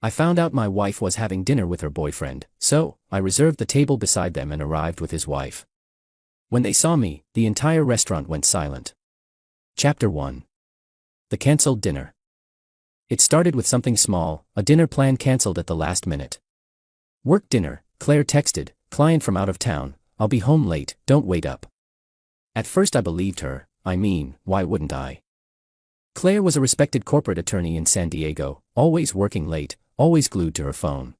I found out my wife was having dinner with her boyfriend, so I reserved the table beside them and arrived with his wife. When they saw me, the entire restaurant went silent. Chapter 1. The Cancelled Dinner. It started with something small, a dinner plan cancelled at the last minute. Work dinner, Claire texted, client from out of town, I'll be home late, don't wait up. At first I believed her, I mean, why wouldn't I? Claire was a respected corporate attorney in San Diego, always working late, always glued to her phone.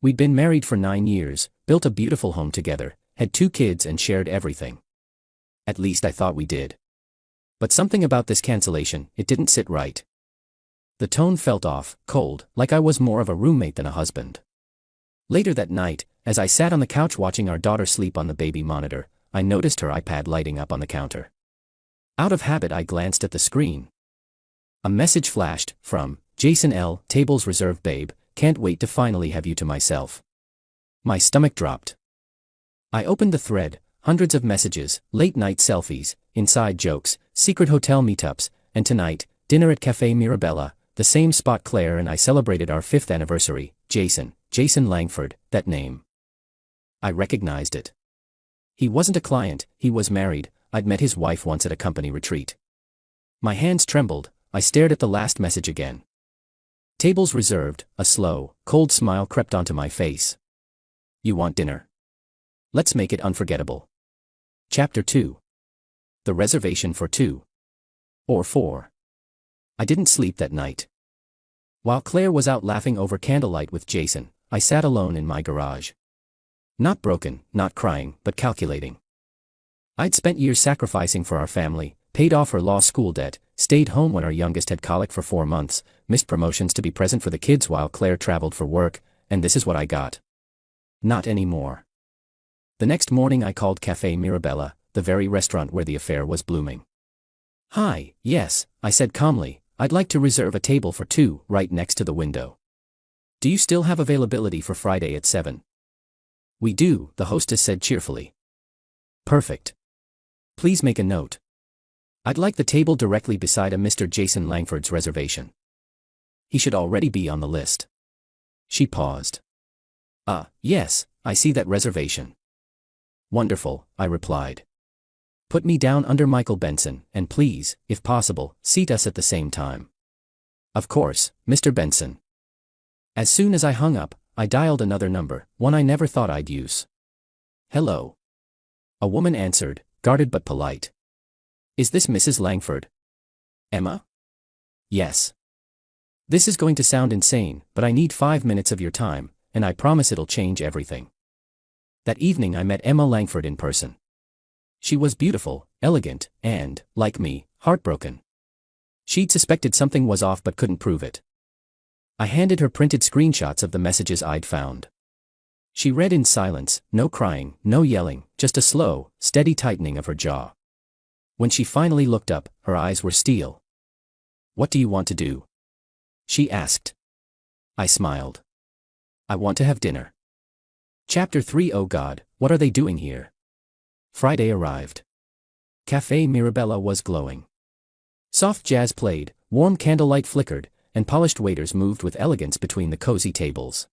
We'd been married for 9 years, built a beautiful home together, had 2 kids and shared everything. At least I thought we did. But something about this cancellation, it didn't sit right. The tone felt off, cold, like I was more of a roommate than a husband. Later that night, as I sat on the couch watching our daughter sleep on the baby monitor, I noticed her iPad lighting up on the counter. Out of habit I glanced at the screen. A message flashed, from Jason L., tables reserved babe, can't wait to finally have you to myself. My stomach dropped. I opened the thread, hundreds of messages, late night selfies, inside jokes, secret hotel meetups, and tonight, dinner at Café Mirabella, the same spot Claire and I celebrated our 5th anniversary, Jason Langford, that name. I recognized it. He wasn't a client, he was married, I'd met his wife once at a company retreat. My hands trembled, I stared at the last message again. Tables reserved, a slow, cold smile crept onto my face. You want dinner? Let's make it unforgettable. Chapter 2. The reservation for 2. Or 4. I didn't sleep that night. While Claire was out laughing over candlelight with Jason, I sat alone in my garage. Not broken, not crying, but calculating. I'd spent years sacrificing for our family, paid off her law school debt, stayed home when our youngest had colic for 4 months, missed promotions to be present for the kids while Claire traveled for work, and this is what I got. Not anymore. The next morning I called Café Mirabella, the very restaurant where the affair was blooming. Hi, yes, I said calmly, I'd like to reserve a table for 2 right next to the window. Do you still have availability for Friday at 7? We do, the hostess said cheerfully. Perfect. Please make a note. I'd like the table directly beside a Mr. Jason Langford's reservation. He should already be on the list. She paused. Yes, I see that reservation. Wonderful, I replied. Put me down under Michael Benson, and please, if possible, seat us at the same time. Of course, Mr. Benson. As soon as I hung up, I dialed another number, one I never thought I'd use. Hello. A woman answered, guarded but polite. Is this Mrs. Langford? Emma? Yes. This is going to sound insane, but I need 5 minutes of your time, and I promise it'll change everything. That evening I met Emma Langford in person. She was beautiful, elegant, and, like me, heartbroken. She'd suspected something was off but couldn't prove it. I handed her printed screenshots of the messages I'd found. She read in silence, no crying, no yelling, just a slow, steady tightening of her jaw. When she finally looked up, her eyes were steel. What do you want to do? She asked. I smiled. I want to have dinner. Chapter 3. Oh God, what are they doing here? Friday arrived. Café Mirabella was glowing. Soft jazz played, warm candlelight flickered, and polished waiters moved with elegance between the cozy tables.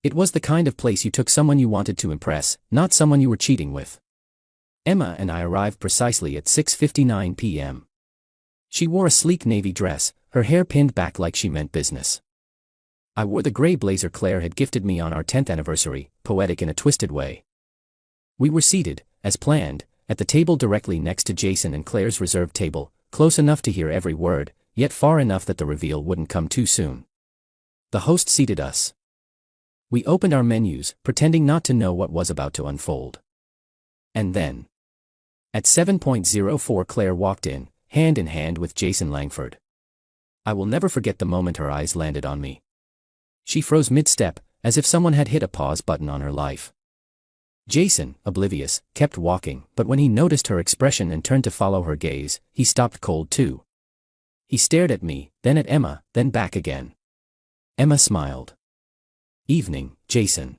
It was the kind of place you took someone you wanted to impress, not someone you were cheating with. Emma and I arrived precisely at 6:59 p.m. She wore a sleek navy dress, her hair pinned back like she meant business. I wore the gray blazer Claire had gifted me on our 10th anniversary, poetic in a twisted way. We were seated, as planned, at the table directly next to Jason and Claire's reserved table, close enough to hear every word, yet far enough that the reveal wouldn't come too soon. The host seated us. We opened our menus, pretending not to know what was about to unfold. And then, at 7:04 Claire walked in, hand in hand with Jason Langford. I will never forget the moment her eyes landed on me. She froze mid-step, as if someone had hit a pause button on her life. Jason, oblivious, kept walking, but when he noticed her expression and turned to follow her gaze, he stopped cold too. He stared at me, then at Emma, then back again. Emma smiled. Evening, Jason.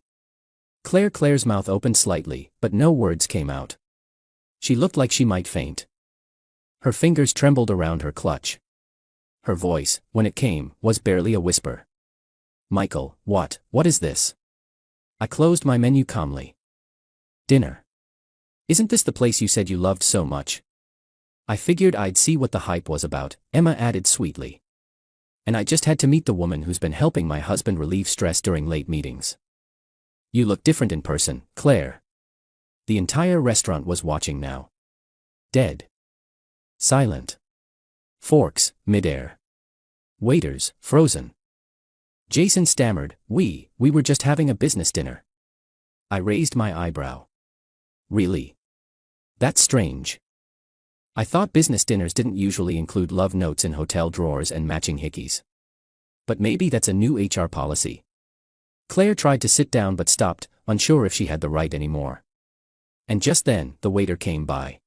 Claire's mouth opened slightly, but no words came out. She looked like she might faint. Her fingers trembled around her clutch. Her voice, when it came, was barely a whisper. Michael, what is this? I closed my menu calmly. Dinner. Isn't this the place you said you loved so much? I figured I'd see what the hype was about, Emma added sweetly. And I just had to meet the woman who's been helping my husband relieve stress during late meetings. You look different in person, Claire. The entire restaurant was watching now. Dead. Silent. Forks, midair. Waiters, frozen. Jason stammered, we were just having a business dinner. I raised my eyebrow. Really? That's strange. I thought business dinners didn't usually include love notes in hotel drawers and matching hickeys. But maybe that's a new HR policy. Claire tried to sit down but stopped, unsure if she had the right anymore. And just then, the waiter came by.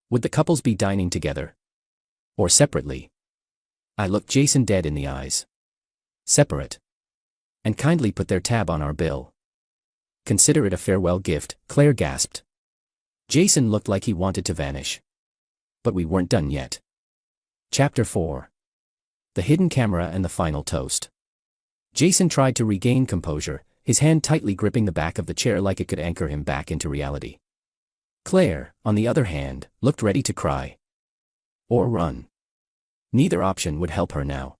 Would the couples be dining together? Or separately? I looked Jason dead in the eyes. Separate. And kindly put their tab on our bill. Consider it a farewell gift, Claire gasped. Jason looked like he wanted to vanish. But we weren't done yet. Chapter 4. The hidden camera and the final toast. Jason tried to regain composure, his hand tightly gripping the back of the chair like it could anchor him back into reality. Claire, on the other hand, looked ready to cry. Or run. Neither option would help her now.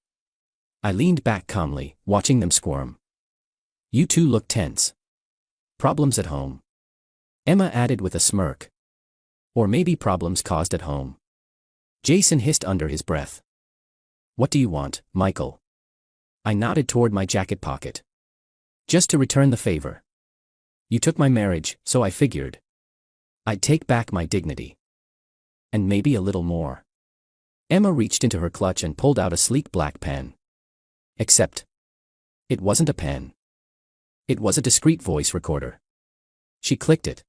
I leaned back calmly, watching them squirm. You two look tense. Problems at home? Emma added with a smirk. Or maybe problems caused at home. Jason hissed under his breath. What do you want, Michael? I nodded toward my jacket pocket. Just to return the favor. You took my marriage, so I figured I'd take back my dignity. And maybe a little more. Emma reached into her clutch and pulled out a sleek black pen. Except it wasn't a pen. It was a discreet voice recorder. She clicked it.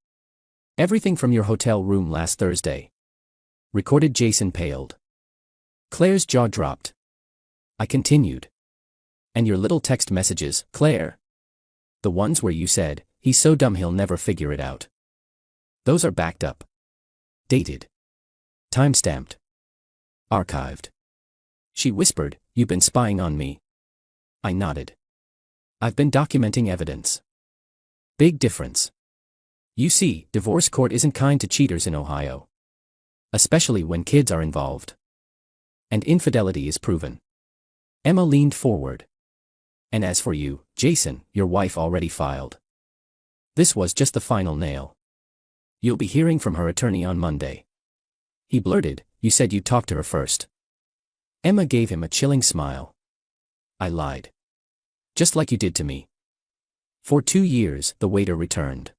Everything from your hotel room last Thursday. Recorded. Jason paled. Claire's jaw dropped. I continued. And your little text messages, Claire. The ones where you said, he's so dumb he'll never figure it out. Those are backed up. Dated. Timestamped. Archived. She whispered, you've been spying on me. I nodded. I've been documenting evidence. Big difference. You see, divorce court isn't kind to cheaters in Ohio. Especially when kids are involved. And infidelity is proven. Emma leaned forward. And as for you, Jason, your wife already filed. This was just the final nail. You'll be hearing from her attorney on Monday. He blurted, you said you'd talk to her first. Emma gave him a chilling smile. I lied. Just like you did to me. For 2 years, the waiter returned.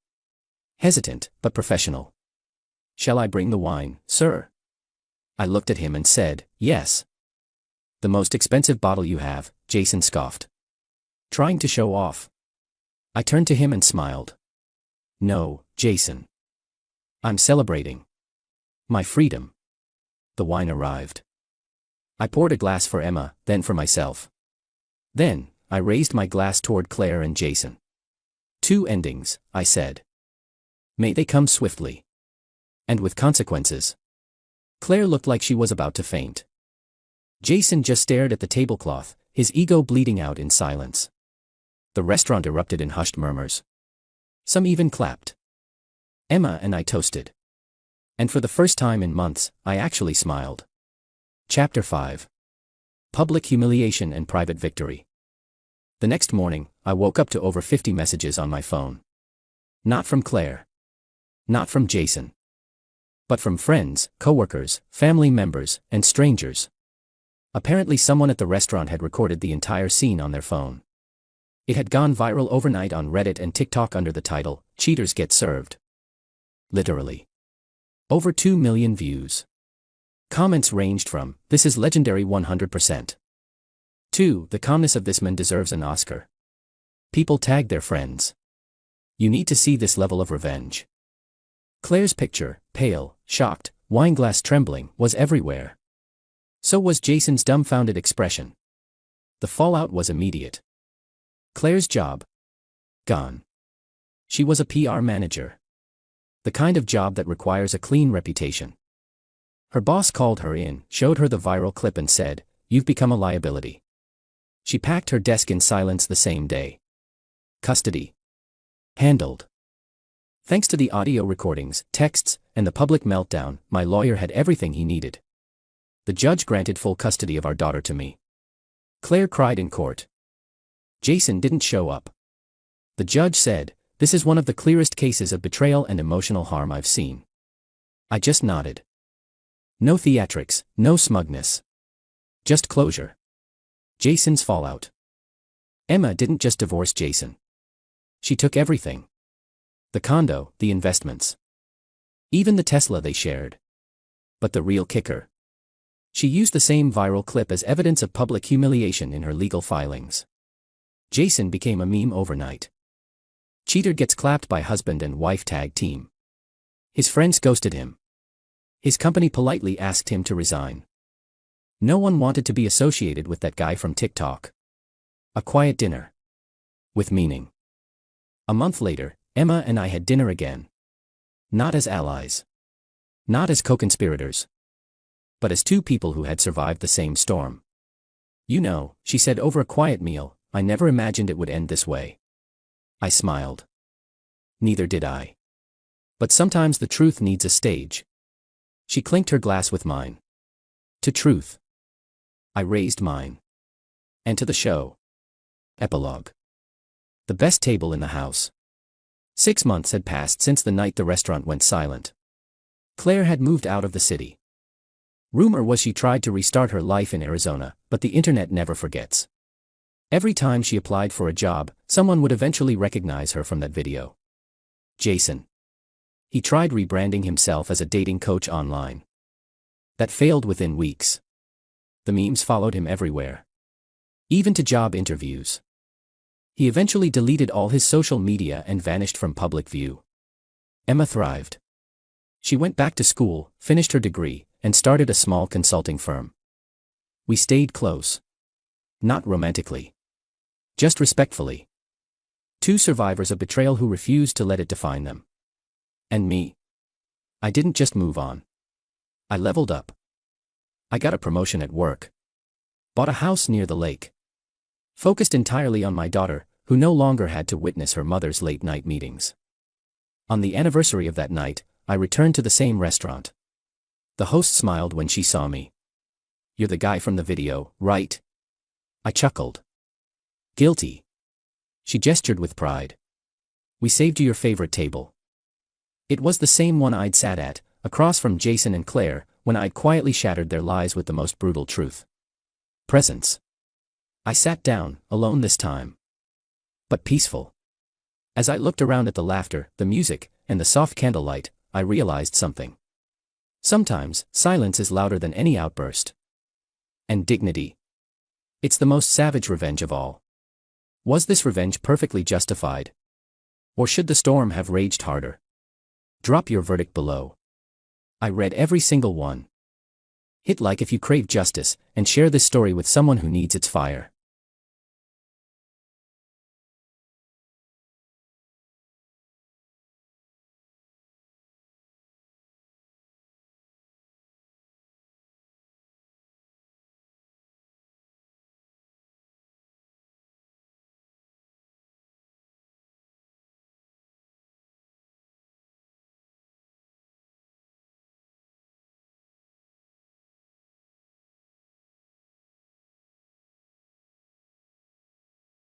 Hesitant, but professional. Shall I bring the wine, sir? I looked at him and said, yes. The most expensive bottle you have, Jason scoffed. Trying to show off. I turned to him and smiled. No, Jason. I'm celebrating my freedom. The wine arrived. I poured a glass for Emma, then for myself. Then, I raised my glass toward Claire and Jason. 2 endings, I said. May they come swiftly. And with consequences. Claire looked like she was about to faint. Jason just stared at the tablecloth, his ego bleeding out in silence. The restaurant erupted in hushed murmurs. Some even clapped. Emma and I toasted. And for the first time in months, I actually smiled. Chapter 5. Public humiliation and private victory. The next morning, I woke up to over 50 messages on my phone. Not from Claire. Not from Jason. But from friends, coworkers, family members, and strangers. Apparently someone at the restaurant had recorded the entire scene on their phone. It had gone viral overnight on Reddit and TikTok under the title, Cheaters Get Served. Literally. Over 2 million views. Comments ranged from, this is legendary 100%. to, the calmness of this man deserves an Oscar. People tagged their friends. You need to see this level of revenge. Claire's picture, pale, shocked, wineglass trembling, was everywhere. So was Jason's dumbfounded expression. The fallout was immediate. Claire's job. Gone. She was a PR manager. The kind of job that requires a clean reputation. Her boss called her in, showed her the viral clip and said, "You've become a liability." She packed her desk in silence the same day. Custody. Handled. Thanks to the audio recordings, texts, and the public meltdown, my lawyer had everything he needed. The judge granted full custody of our daughter to me. Claire cried in court. Jason didn't show up. The judge said, "This is one of the clearest cases of betrayal and emotional harm I've seen." I just nodded. No theatrics, no smugness. Just closure. Jason's fallout. Emma didn't just divorce Jason. She took everything. The condo, the investments. Even the Tesla they shared. But the real kicker. She used the same viral clip as evidence of public humiliation in her legal filings. Jason became a meme overnight. Cheater gets clapped by husband and wife tag team. His friends ghosted him. His company politely asked him to resign. No one wanted to be associated with that guy from TikTok. A quiet dinner. With meaning. A month later, Emma and I had dinner again. Not as allies. Not as co-conspirators. But as two people who had survived the same storm. "You know," she said over a quiet meal, "I never imagined it would end this way." I smiled. Neither did I. But sometimes the truth needs a stage. She clinked her glass with mine. To truth. I raised mine. And to the show. Epilogue. The best table in the house. 6 months had passed since the night the restaurant went silent. Claire had moved out of the city. Rumor was she tried to restart her life in Arizona, but the internet never forgets. Every time she applied for a job, someone would eventually recognize her from that video. Jason. He tried rebranding himself as a dating coach online. That failed within weeks. The memes followed him everywhere. Even to job interviews. He eventually deleted all his social media and vanished from public view. Emma thrived. She went back to school, finished her degree, and started a small consulting firm. We stayed close. Not romantically. Just respectfully. Two survivors of betrayal who refused to let it define them. And me. I didn't just move on. I leveled up. I got a promotion at work. Bought a house near the lake. Focused entirely on my daughter, who no longer had to witness her mother's late-night meetings. On the anniversary of that night, I returned to the same restaurant. The host smiled when she saw me. "You're the guy from the video, right?" I chuckled. "Guilty." She gestured with pride. "We saved you your favorite table." It was the same one I'd sat at, across from Jason and Claire, when I'd quietly shattered their lies with the most brutal truth. Presence. I sat down, alone this time. But peaceful. As I looked around at the laughter, the music, and the soft candlelight, I realized something. Sometimes, silence is louder than any outburst. And dignity. It's the most savage revenge of all. Was this revenge perfectly justified? Or should the storm have raged harder? Drop your verdict below. I read every single one. Hit like if you crave justice, and share this story with someone who needs its fire.